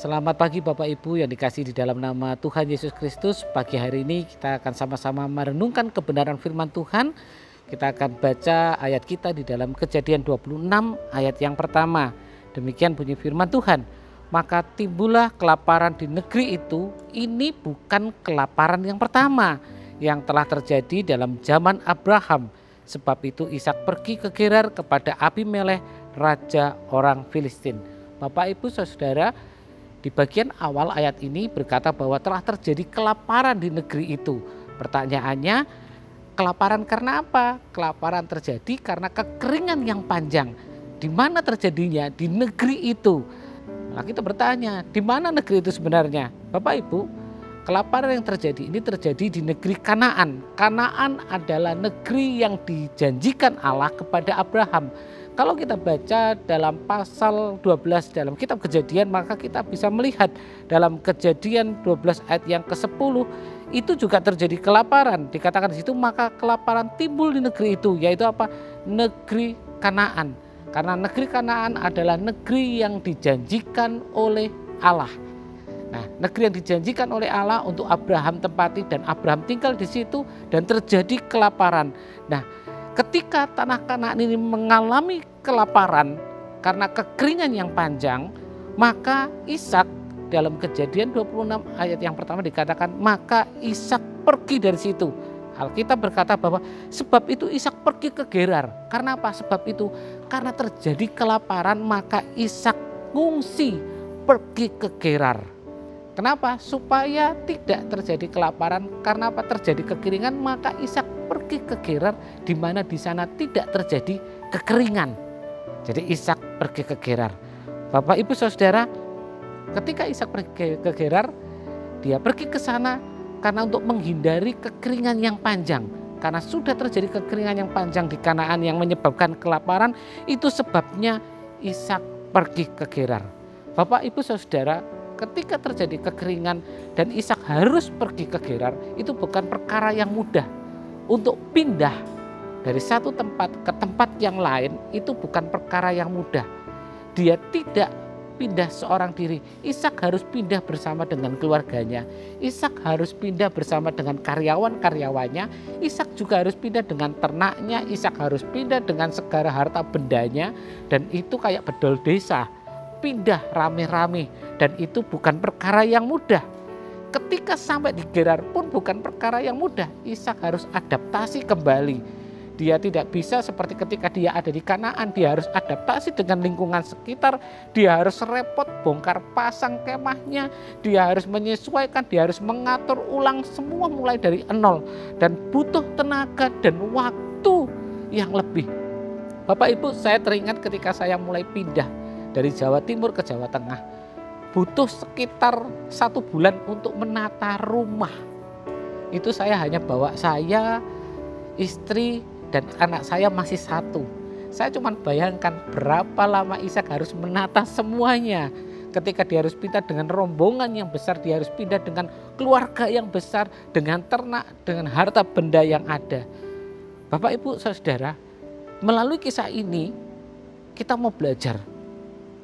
Selamat pagi Bapak Ibu yang dikasihi di dalam nama Tuhan Yesus Kristus. Pagi hari ini kita akan sama-sama merenungkan kebenaran firman Tuhan. Kita akan baca ayat kita di dalam Kejadian 26 ayat yang pertama. Demikian bunyi firman Tuhan. Maka timbullah kelaparan di negeri itu. Ini bukan kelaparan yang pertama yang telah terjadi dalam zaman Abraham. Sebab itu Ishak pergi ke Gerar kepada Abimelekh, raja orang Filistin. Bapak Ibu Saudara, di bagian awal ayat ini berkata bahwa telah terjadi kelaparan di negeri itu. Pertanyaannya, kelaparan karena apa? Kelaparan terjadi karena kekeringan yang panjang. Di mana terjadinya? Di negeri itu. Nah, kita bertanya, di mana negeri itu sebenarnya? Bapak Ibu, kelaparan yang terjadi ini terjadi di negeri Kanaan. Kanaan adalah negeri yang dijanjikan Allah kepada Abraham. Kalau kita baca dalam pasal 12 dalam kitab Kejadian, maka kita bisa melihat dalam Kejadian 12 ayat yang ke-10 itu juga terjadi kelaparan. Dikatakan di situ maka kelaparan timbul di negeri itu, yaitu apa? Negeri Kanaan. Karena negeri Kanaan adalah negeri yang dijanjikan oleh Allah. Nah, negeri yang dijanjikan oleh Allah untuk Abraham tempati dan Abraham tinggal di situ dan terjadi kelaparan. Nah, ketika tanah Kanaan ini mengalami kelaparan karena kekeringan yang panjang, maka Ishak dalam Kejadian 26 ayat yang pertama dikatakan maka Ishak pergi dari situ. Alkitab berkata bahwa sebab itu Ishak pergi ke Gerar. Karena apa? Sebab itu karena terjadi kelaparan maka Ishak ngungsi pergi ke Gerar. Kenapa? Supaya tidak terjadi kelaparan. Karena apa? Terjadi kekeringan, maka Ishak pergi ke Gerar, di mana di sana tidak terjadi kekeringan. Jadi Ishak pergi ke Gerar. Bapak Ibu Saudara, ketika Ishak pergi ke Gerar, dia pergi ke sana karena untuk menghindari kekeringan yang panjang. Karena sudah terjadi kekeringan yang panjang di Kanaan yang menyebabkan kelaparan, itu sebabnya Ishak pergi ke Gerar. Bapak Ibu Saudara, ketika terjadi kekeringan dan Ishak harus pergi ke Gerar, itu bukan perkara yang mudah. Untuk pindah dari satu tempat ke tempat yang lain itu bukan perkara yang mudah. Dia tidak pindah seorang diri. Ishak harus pindah bersama dengan keluarganya. Ishak harus pindah bersama dengan karyawan-karyawannya. Ishak juga harus pindah dengan ternaknya. Ishak harus pindah dengan segala harta bendanya. Dan itu kayak bedol desa. Pindah rame-rame dan itu bukan perkara yang mudah. Ketika sampai di Gerar pun bukan perkara yang mudah. Ishak harus adaptasi kembali. Dia tidak bisa seperti ketika dia ada di Kanaan. Dia harus adaptasi dengan lingkungan sekitar. Dia harus repot bongkar pasang kemahnya. Dia harus menyesuaikan. Dia harus mengatur ulang semua mulai dari nol. Dan butuh tenaga dan waktu yang lebih. Bapak Ibu, saya teringat ketika saya mulai pindah dari Jawa Timur ke Jawa Tengah, butuh sekitar 1 bulan untuk menata rumah. Itu saya hanya bawa saya, istri, dan anak saya masih 1. Saya cuma bayangkan berapa lama Ishak harus menata semuanya. Ketika dia harus pindah dengan rombongan yang besar, dia harus pindah dengan keluarga yang besar, dengan ternak, dengan harta benda yang ada. Bapak Ibu Saudara, melalui kisah ini kita mau belajar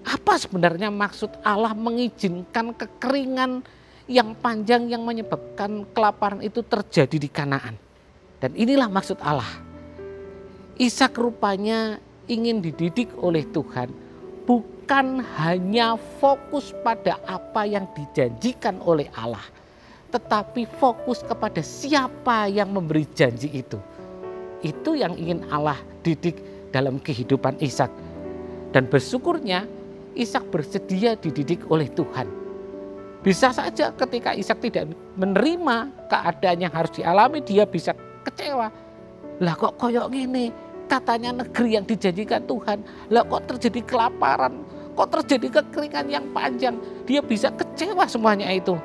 apa sebenarnya maksud Allah mengizinkan kekeringan yang panjang yang menyebabkan kelaparan itu terjadi di Kanaan. Dan inilah maksud Allah. Ishak rupanya ingin dididik oleh Tuhan, bukan hanya fokus pada apa yang dijanjikan oleh Allah, tetapi fokus kepada siapa yang memberi janji itu. Itu yang ingin Allah didik dalam kehidupan Ishak. Dan bersyukurnya Ishak bersedia dididik oleh Tuhan. Bisa saja ketika Ishak tidak menerima keadaan yang harus dialami, dia bisa kecewa. Lah kok koyok gini, katanya negeri yang dijanjikan Tuhan. Lah kok terjadi kelaparan, kok terjadi kekeringan yang panjang. Dia bisa kecewa semuanya itu.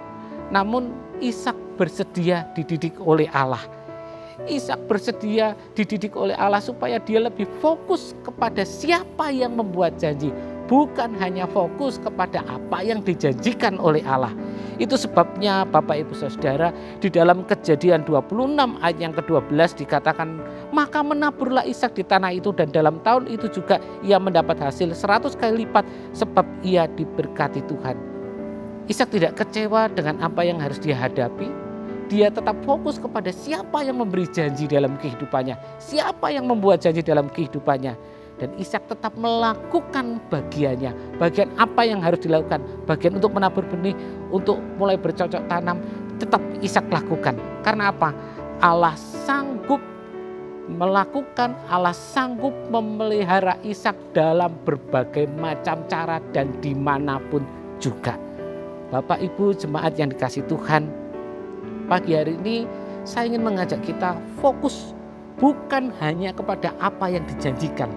Namun Ishak bersedia dididik oleh Allah. Ishak bersedia dididik oleh Allah supaya dia lebih fokus kepada siapa yang membuat janji. Bukan hanya fokus kepada apa yang dijanjikan oleh Allah. Itu sebabnya Bapak Ibu Saudara, di dalam Kejadian 26 ayat yang ke-12 dikatakan, maka menaburlah Ishak di tanah itu dan dalam tahun itu juga ia mendapat hasil 100 kali lipat sebab ia diberkati Tuhan. Ishak tidak kecewa dengan apa yang harus dia hadapi. Dia tetap fokus kepada siapa yang memberi janji dalam kehidupannya, siapa yang membuat janji dalam kehidupannya. Dan Ishak tetap melakukan bagiannya. Bagian apa yang harus dilakukan, bagian untuk menabur benih, untuk mulai bercocok tanam, tetap Ishak lakukan. Karena apa? Allah sanggup melakukan, Allah sanggup memelihara Ishak dalam berbagai macam cara dan dimanapun juga. Bapak Ibu jemaat yang dikasihi Tuhan, pagi hari ini saya ingin mengajak kita fokus bukan hanya kepada apa yang dijanjikan,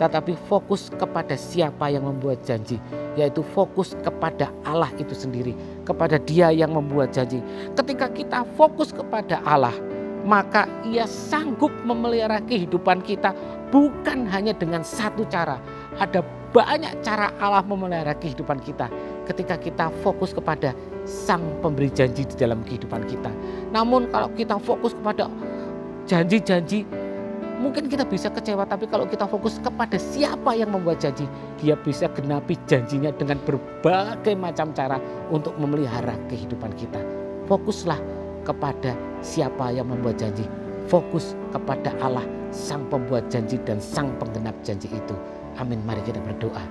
tetapi fokus kepada siapa yang membuat janji, yaitu fokus kepada Allah itu sendiri, kepada Dia yang membuat janji. Ketika kita fokus kepada Allah, maka Ia sanggup memelihara kehidupan kita bukan hanya dengan satu cara. Ada banyak cara Allah memelihara kehidupan kita ketika kita fokus kepada Sang Pemberi janji di dalam kehidupan kita. Namun kalau kita fokus kepada janji-janji, mungkin kita bisa kecewa, tapi kalau kita fokus kepada siapa yang membuat janji, Dia bisa genapi janjinya dengan berbagai macam cara untuk memelihara kehidupan kita. Fokuslah kepada siapa yang membuat janji. Fokus kepada Allah, Sang Pembuat janji dan Sang Penggenap janji itu. Amin. Mari kita berdoa.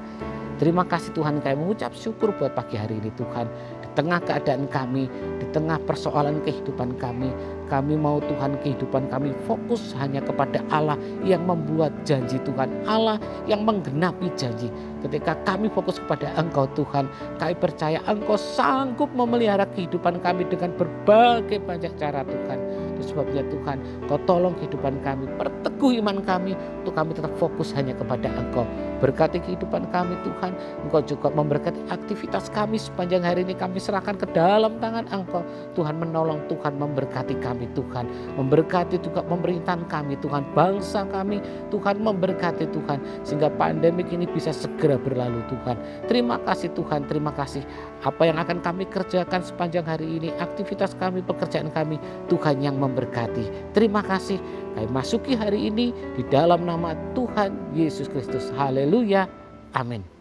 Terima kasih Tuhan, kami mengucap syukur buat pagi hari ini Tuhan. Di tengah keadaan kami, di tengah persoalan kehidupan kami mau Tuhan kehidupan kami fokus hanya kepada Allah yang membuat janji Tuhan. Allah yang menggenapi janji. Ketika kami fokus kepada Engkau Tuhan, kami percaya Engkau sanggup memelihara kehidupan kami dengan berbagai banyak cara Tuhan. Itu sebabnya Tuhan, Kau tolong kehidupan kami, perteguh iman kami untuk kami tetap fokus hanya kepada Engkau. Berkati kehidupan kami Tuhan, Engkau juga memberkati aktivitas kami sepanjang hari ini, kami serahkan ke dalam tangan Engkau. Tuhan menolong, Tuhan memberkati kami Tuhan, memberkati juga pemerintahan kami Tuhan, bangsa kami Tuhan, memberkati Tuhan, sehingga pandemik ini bisa segera berlalu Tuhan. Terima kasih Tuhan, terima kasih apa yang akan kami kerjakan sepanjang hari ini, aktivitas kami, pekerjaan kami, Tuhan yang memberkati. Terima kasih, kami masuki hari ini di dalam nama Tuhan Yesus Kristus. Haleluya, amin.